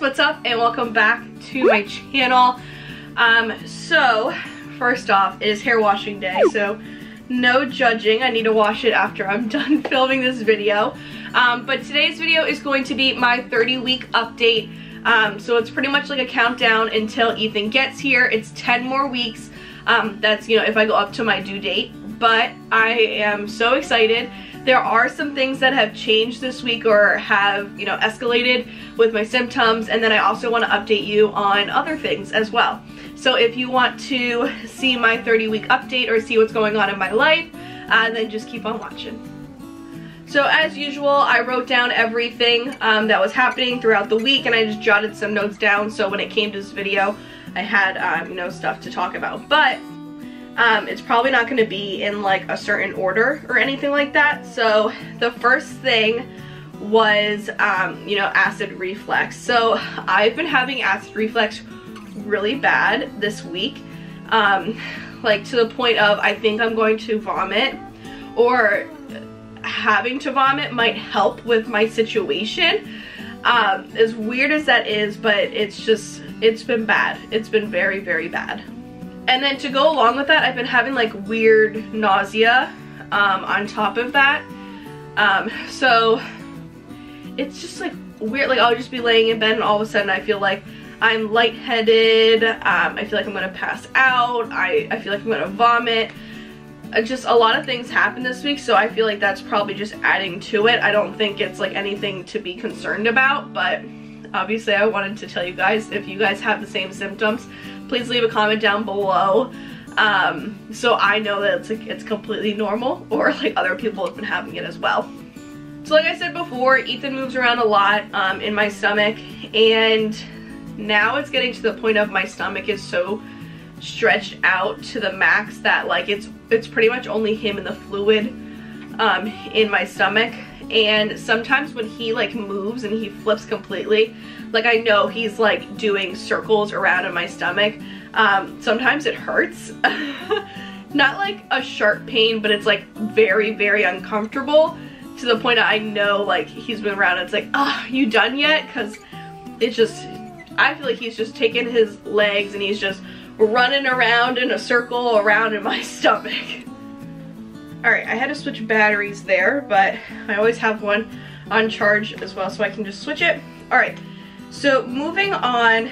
what's up and welcome back to my channel. So first off, it is hair washing day, so no judging. I need to wash it after I'm done filming this video. But today's video is going to be my 30-week update. So it's pretty much like a countdown until Ethan gets here. It's 10 more weeks. That's, you know, if I go up to my due date. But I am so excited. There are some things that have changed this week or have, you know, escalated with my symptoms, and then I also want to update you on other things as well. So if you want to see my 30-week update or see what's going on in my life, then just keep on watching. So as usual, I wrote down everything that was happening throughout the week, and I just jotted some notes down so when it came to this video, I had, you know, stuff to talk about. But it's probably not going to be in like a certain order or anything like that. So the first thing was, you know, acid reflux. So I've been having acid reflux really bad this week, like to the point of I think I'm going to vomit, or having to vomit might help with my situation. As weird as that is, but it's been bad. It's been very, very bad. And then to go along with that, I've been having like weird nausea on top of that. So it's just like weird, like I'll just be laying in bed and all of a sudden I feel like I'm lightheaded. I feel like I'm gonna pass out. I feel like I'm gonna vomit. Just a lot of things happened this week, so I feel like that's probably just adding to it. I don't think it's like anything to be concerned about, but obviously I wanted to tell you guys, if you guys have the same symptoms, please leave a comment down below, so I know that it's completely normal, or like other people have been having it as well. So like I said before, Ethan moves around a lot in my stomach, and now it's getting to the point of my stomach is so stretched out to the max that like it's pretty much only him and the fluid in my stomach. And sometimes when he like moves and he flips completely, like I know he's like doing circles around in my stomach. Sometimes it hurts. Not like a sharp pain, but it's like very, very uncomfortable to the point that I know like he's been around. It's like, oh, you done yet? Because it's just, I feel like he's just taking his legs and he's just running around in a circle around in my stomach. Alright, I had to switch batteries there, but I always have one on charge as well, so I can just switch it. Alright, so moving on,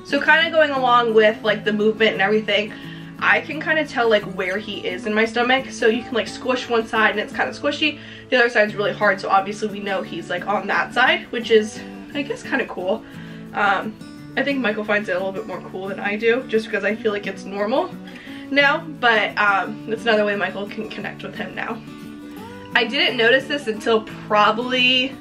so kind of going along with like the movement and everything, I can kind of tell like where he is in my stomach. So you can like squish one side and it's kind of squishy, the other side's really hard, so obviously we know he's like on that side, which is, I guess, kind of cool. I think Michael finds it a little bit more cool than I do, just because I feel like it's normal now, but it's another way Michael can connect with him now. I didn't notice this until probably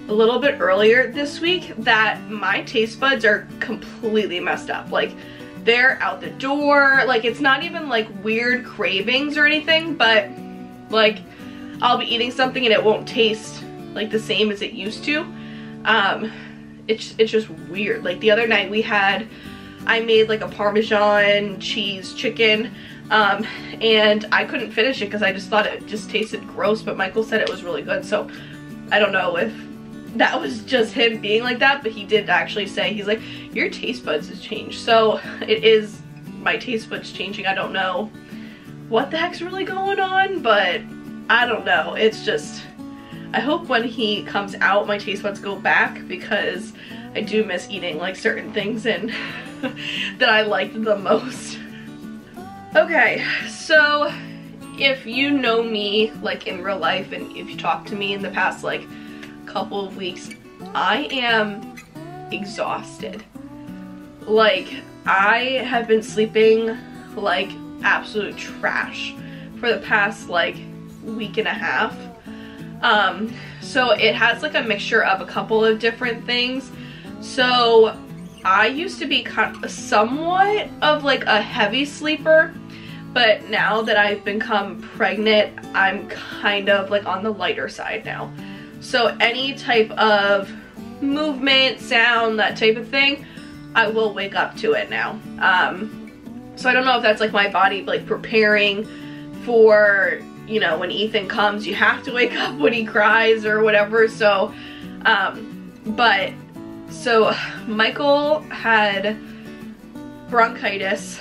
a little bit earlier this week that my taste buds are completely messed up. Like, they're out the door. Like, it's not even like weird cravings or anything, but like I'll be eating something and it won't taste like the same as it used to. It's just weird. Like the other night I made like a Parmesan cheese chicken, and I couldn't finish it because I just thought it just tasted gross, but Michael said it was really good, so I don't know if that was just him being like that, but he did actually say, he's like, your taste buds has changed. So it is my taste buds changing. I don't know what the heck's really going on, but I don't know. It's just, I hope when he comes out my taste buds go back, because I do miss eating like certain things and that I liked the most. Okay, so if you know me like in real life and if you talk to me in the past like couple of weeks, I am exhausted. Like, I have been sleeping like absolute trash for the past like week and a half. So it has like a mixture of a couple of different things. So I used to be somewhat of like a heavy sleeper, but now that I've become pregnant, I'm kind of like on the lighter side now. So any type of movement, sound, that type of thing, I will wake up to it now. So I don't know if that's like my body like preparing for, you know, when Ethan comes, you have to wake up when he cries or whatever. So, but So Michael had bronchitis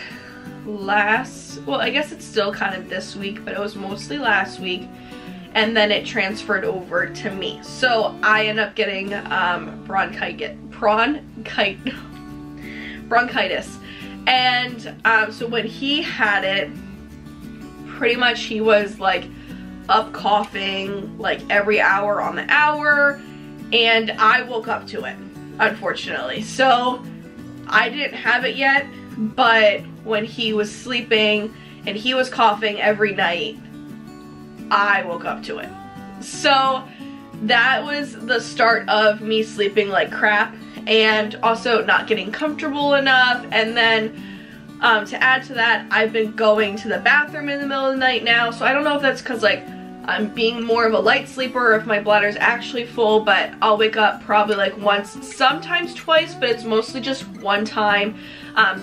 well, I guess it's still kind of this week, but it was mostly last week, and then it transferred over to me. So I ended up getting bronchitis. And so when he had it, pretty much he was like up coughing like every hour on the hour, and I woke up to it, unfortunately. So I didn't have it yet, but when he was sleeping and he was coughing every night, I woke up to it. So that was the start of me sleeping like crap and also not getting comfortable enough. And then to add to that, I've been going to the bathroom in the middle of the night now. So I don't know if that's because like I'm being more of a light sleeper or if my bladder's actually full, but I'll wake up probably like once, sometimes twice, but it's mostly just one time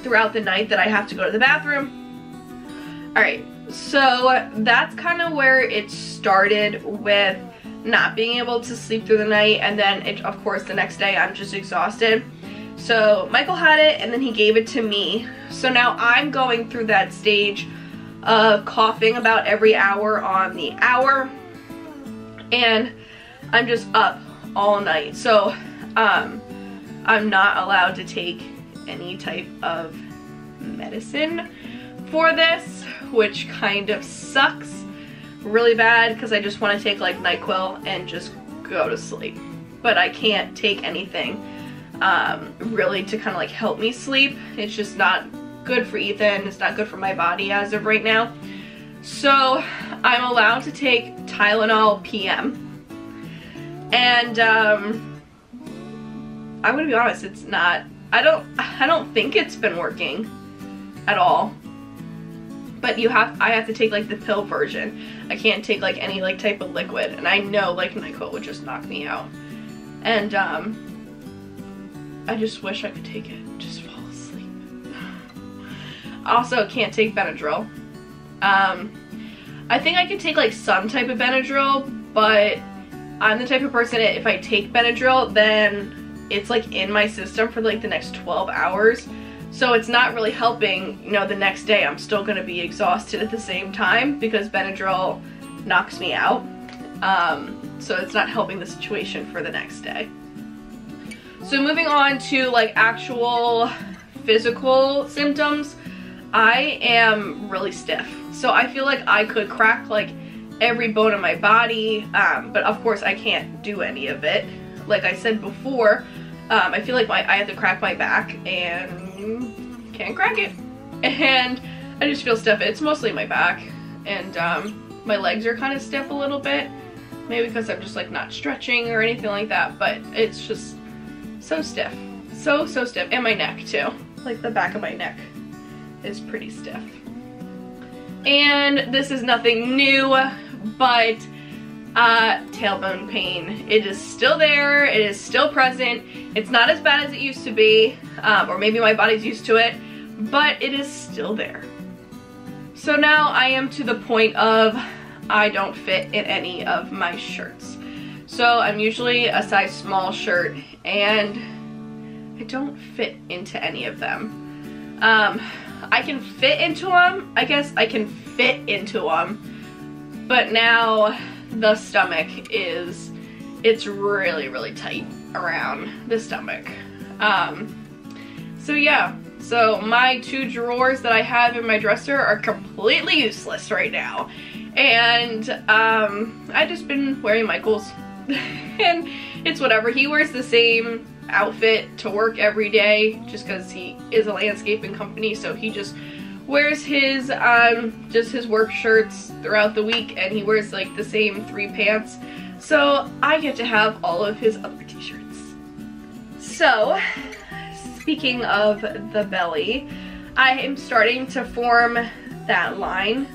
throughout the night that I have to go to the bathroom. Alright, so that's kind of where it started with not being able to sleep through the night, and then of course the next day I'm just exhausted. So Michael had it and then he gave it to me. So now I'm going through that stage of coughing about every hour on the hour, and I'm just up all night. So I'm not allowed to take any type of medicine for this, which kind of sucks really bad because I just want to take like NyQuil and just go to sleep. But I can't take anything really to kind of like help me sleep. It's just not good for Ethan. It's not good for my body as of right now. So I'm allowed to take Tylenol PM. And I'm gonna be honest, it's not, I don't think it's been working at all. But I have to take like the pill version. I can't take like any like type of liquid, and I know like NyQuil would just knock me out. And I just wish I could take it, just fall asleep. I also can't take Benadryl. I think I could take like some type of Benadryl, but I'm the type of person that if I take Benadryl, then it's like in my system for like the next 12 hours. So it's not really helping, you know, the next day I'm still gonna be exhausted at the same time because Benadryl knocks me out. So it's not helping the situation for the next day. So moving on to like actual physical symptoms, I am really stiff. So I feel like I could crack like every bone in my body, but of course I can't do any of it. Like I said before, I feel like I have to crack my back and can't crack it. And I just feel stiff. It's mostly my back, and my legs are kind of stiff a little bit. Maybe because I'm just like not stretching or anything like that, but it's just so stiff. So stiff. And my neck too. Like the back of my neck is pretty stiff. And this is nothing new, but tailbone pain. It is still there. It is still present. It's not as bad as it used to be, or maybe my body's used to it, but it is still there. So now I am to the point of I don't fit in any of my shirts. So I'm usually a size small shirt, and I don't fit into any of them. I can fit into them. I guess I can fit into them, but now the stomach it's really tight around the stomach. So yeah, so my 2 drawers that I have in my dresser are completely useless right now, and I just been wearing Michael's and it's whatever. He wears the same outfit to work every day just because he is a landscaping company, so he just wears his just his work shirts throughout the week, and he wears like the same 3 pants, so I get to have all of his other t-shirts. So speaking of the belly, I am starting to form that line.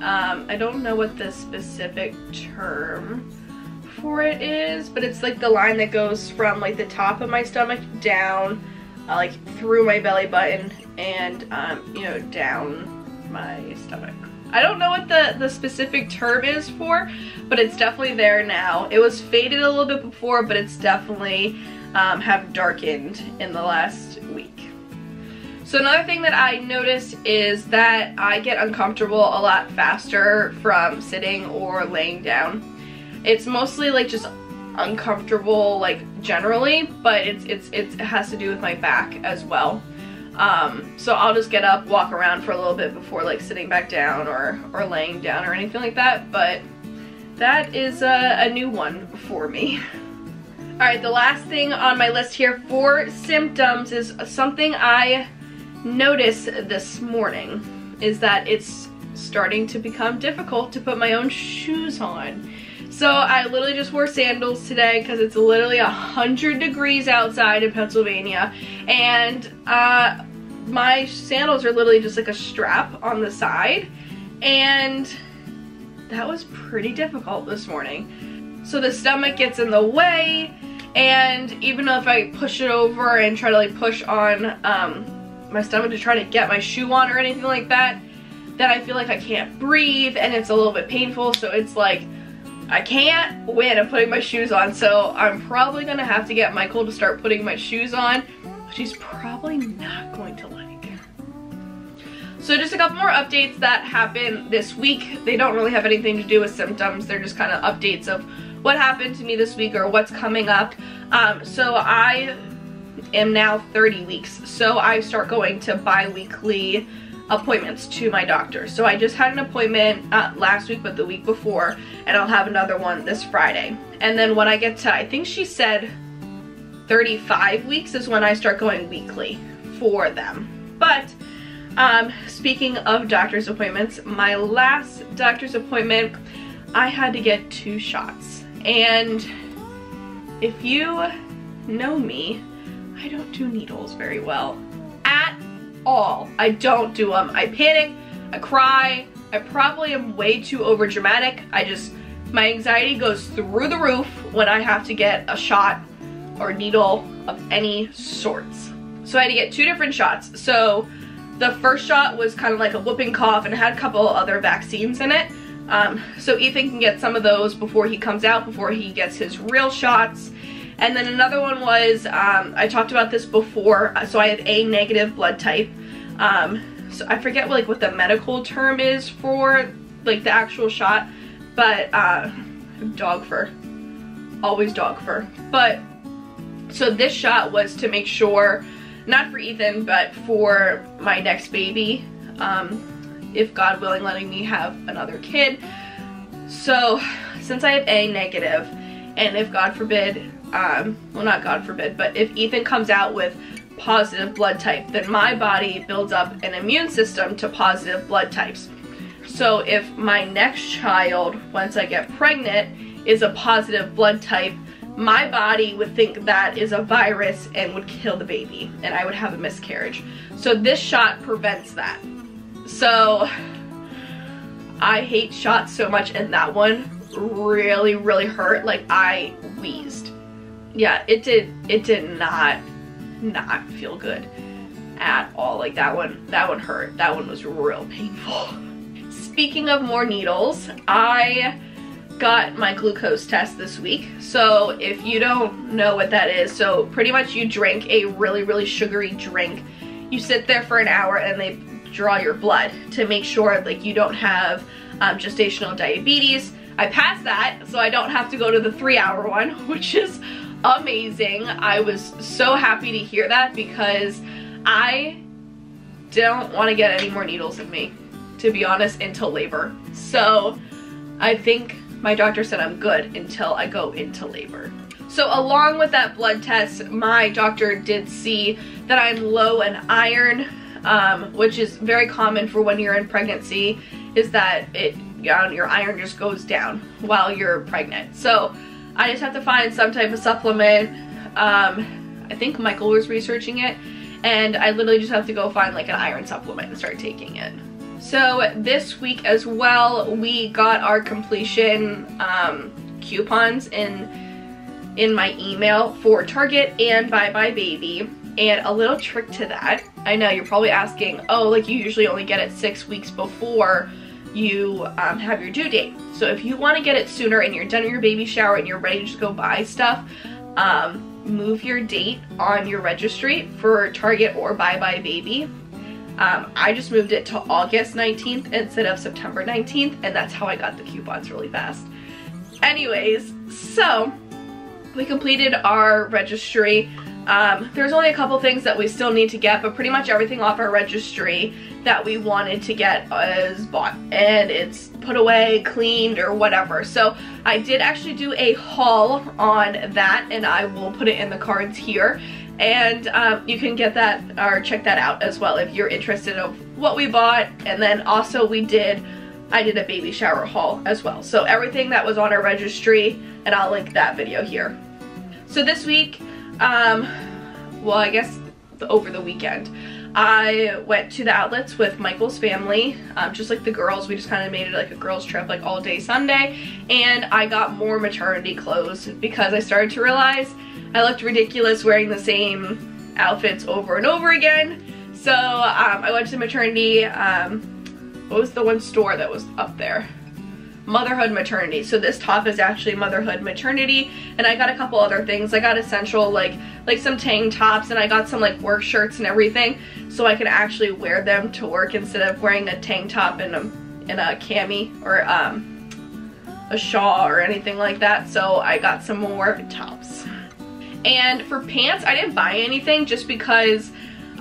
I don't know what the specific term for it is, but it's like the line that goes from like the top of my stomach down like through my belly button and you know, down my stomach. I don't know what the specific term is for, but it's definitely there now. It was faded a little bit before, but it's definitely have darkened in the last week. So another thing that I noticed is that I get uncomfortable a lot faster from sitting or laying down. It's mostly like just uncomfortable like generally, but it has to do with my back as well. So I'll just get up, walk around for a little bit before like sitting back down or laying down or anything like that, but that is a new one for me. Alright, the last thing on my list here for symptoms is something I noticed this morning, is that it's starting to become difficult to put my own shoes on. So I literally just wore sandals today because it's literally 100 degrees outside in Pennsylvania, and my sandals are literally just like a strap on the side, and that was pretty difficult this morning. So the stomach gets in the way, and even though if I push it over and try to like push on my stomach to try to get my shoe on or anything like that, then I feel like I can't breathe and it's a little bit painful. So it's like I can't win at putting my shoes on, so I'm probably gonna have to get Michael to start putting my shoes on, which he's probably not going to like. So just a couple more updates that happened this week. They don't really have anything to do with symptoms. They're just kind of updates of what happened to me this week or what's coming up. So I am now 30 weeks, so I start going to bi-weekly appointments to my doctor. So I just had an appointment last week, but the week before, and I'll have another one this Friday. And then when I get to, I think she said 35 weeks is when I start going weekly for them. But speaking of doctor's appointments, my last doctor's appointment, I had to get 2 shots. And if you know me, I don't do needles very well at all. I don't do them. I panic, I cry, I probably am way too over dramatic. My anxiety goes through the roof when I have to get a shot or needle of any sorts. So I had to get 2 different shots. So the first shot was kind of like a whooping cough and it had a couple other vaccines in it. So Ethan can get some of those before he comes out, before he gets his real shots. And then another one was, I talked about this before, so I have A negative blood type. So I forget what the medical term is for like the actual shot, but dog fur, always dog fur. But so this shot was to make sure, not for Ethan, but for my next baby, if God willing letting me have another kid. So since I have A negative, and if God forbid, well not God forbid, but if Ethan comes out with positive blood type, then my body builds up an immune system to positive blood types. So if my next child, once I get pregnant, is a positive blood type, my body would think that is a virus and would kill the baby, and I would have a miscarriage. So this shot prevents that. So I hate shots so much, and that one really, really hurt. Like I wheezed. Yeah, it did not feel good at all. Like that one hurt. That one was real painful. Speaking of more needles, I got my glucose test this week. So if you don't know what that is, so pretty much you drink a really, really sugary drink. You sit there for an hour and they draw your blood to make sure like you don't have gestational diabetes. I passed that, so I don't have to go to the 3-hour one, which is amazing. I was so happy to hear that because I don't want to get any more needles in me, to be honest, until labor. So I think my doctor said I'm good until I go into labor. So along with that blood test, my doctor did see that I'm low in iron, which is very common for when you're in pregnancy, is that your iron just goes down while you're pregnant. So I just have to find some type of supplement. I think Michael was researching it, and I literally just have to go find like an iron supplement and start taking it. So this week as well, we got our completion coupons in my email for Target and buybuy BABY. And a little trick to that, I know you're probably asking, oh, like you usually only get it 6 weeks before you have your due date. So if you want to get it sooner and you're done with your baby shower and you're ready to just go buy stuff, move your date on your registry for Target or buybuy BABY. I just moved it to August 19th instead of September 19th, and that's how I got the coupons really fast. Anyways, so we completed our registry. There's only a couple things that we still need to get, but pretty much everything off our registry that we wanted to get is bought, and it's put away, cleaned, or whatever. So I did actually do a haul on that, and I will put it in the cards here. And you can get that or check that out as well if you're interested of what we bought. And then also I did a baby shower haul as well. So everything that was on our registry, and I'll link that video here. So this week, well, I guess over the weekend, I went to the outlets with Michael's family, just like the girls. We just kind of made it like a girls trip, like all day Sunday. And I got more maternity clothes because I started to realize I looked ridiculous wearing the same outfits over and over again. So I went to maternity, what was the one store that was up there? Motherhood Maternity. So this top is actually Motherhood Maternity, and I got a couple other things. I got essential like some tank tops, and I got some like work shirts and everything, so I can actually wear them to work instead of wearing a tank top and a cami or a shawl or anything like that. So I got some more tops. And for pants, I didn't buy anything just because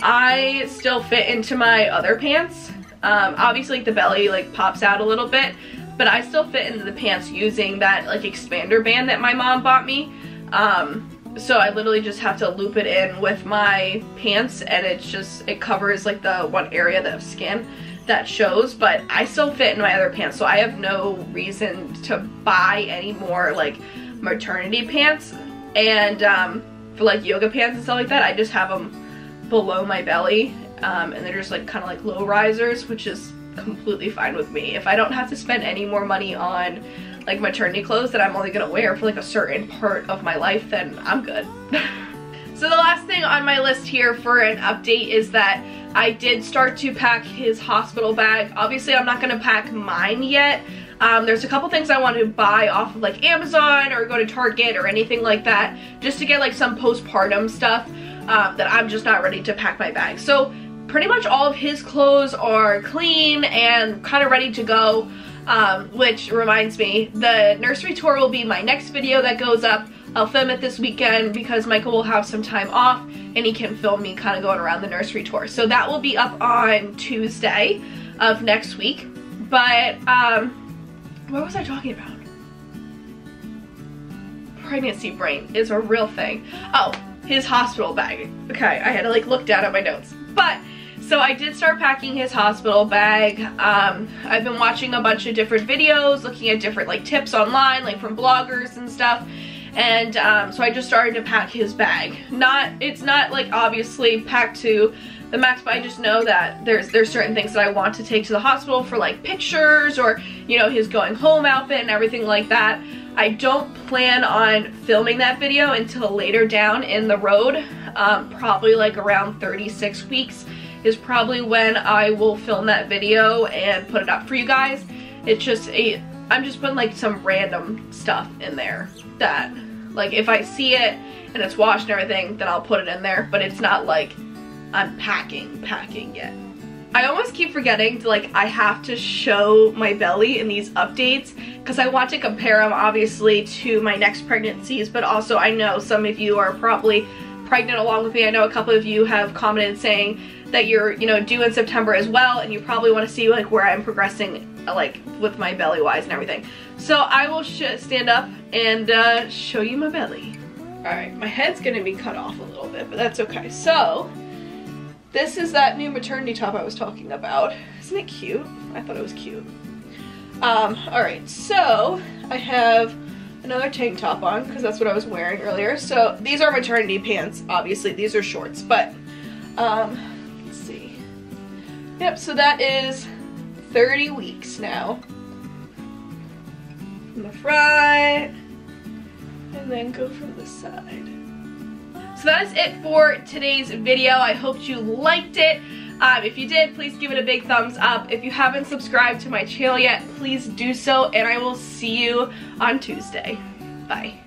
I still fit into my other pants. Obviously like the belly like pops out a little bit, but I still fit into the pants using that like expander band that my mom bought me. So I literally just have to loop it in with my pants, and it covers like the one area of skin that shows, but I still fit in my other pants, so I have no reason to buy any more like maternity pants. And for like yoga pants and stuff like that, I just have them below my belly, and they're just like kind of like low risers, which is completely fine with me. If I don't have to spend any more money on like maternity clothes that I'm only gonna wear for like a certain part of my life, then I'm good. So the last thing on my list here for an update is that I did start to pack his hospital bag. Obviously I'm not gonna pack mine yet. There's a couple things I want to buy off of like Amazon or go to Target or anything like that, just to get like some postpartum stuff that I'm just not ready to pack my bag. So pretty much all of his clothes are clean and kind of ready to go, which reminds me, the nursery tour will be my next video that goes up. I'll film it this weekend because Michael will have some time off and he can film me kind of going around the nursery tour. So that will be up on Tuesday of next week. But what was I talking about? Pregnancy brain is a real thing. Oh, his hospital bag. Okay, I had to like look down at my notes. But so I did start packing his hospital bag. I've been watching a bunch of different videos, looking at different like tips online, like from bloggers and stuff. And so I just started to pack his bag. It's not like obviously packed to the max, but I just know that there's certain things that I want to take to the hospital for like pictures or, you know, his going home outfit and everything like that. I don't plan on filming that video until later down in the road. Probably like around 36 weeks is probably when I will film that video and put it up for you guys. It's just I'm just putting like some random stuff in there that like if I see it and it's washed and everything, then I'll put it in there, but it's not like I'm packing yet. I almost keep forgetting to like I have to show my belly in these updates because I want to compare them obviously to my next pregnancies, but also I know some of you are probably pregnant along with me. I know a couple of you have commented saying that you're, you know, due in September as well, and you probably want to see like where I'm progressing like with my belly wise and everything. So I will stand up and show you my belly. Alright, my head's gonna be cut off a little bit, but that's okay. So this is that new maternity top I was talking about. Isn't it cute? I thought it was cute. Alright, so I have another tank top on because that's what I was wearing earlier. So these are maternity pants, obviously. These are shorts, but let's see. Yep, so that is 30 weeks now. From the front, and then go from the side. So that is it for today's video. I hope you liked it. If you did, please give it a big thumbs up. If you haven't subscribed to my channel yet, please do so, and I will see you on Tuesday. Bye.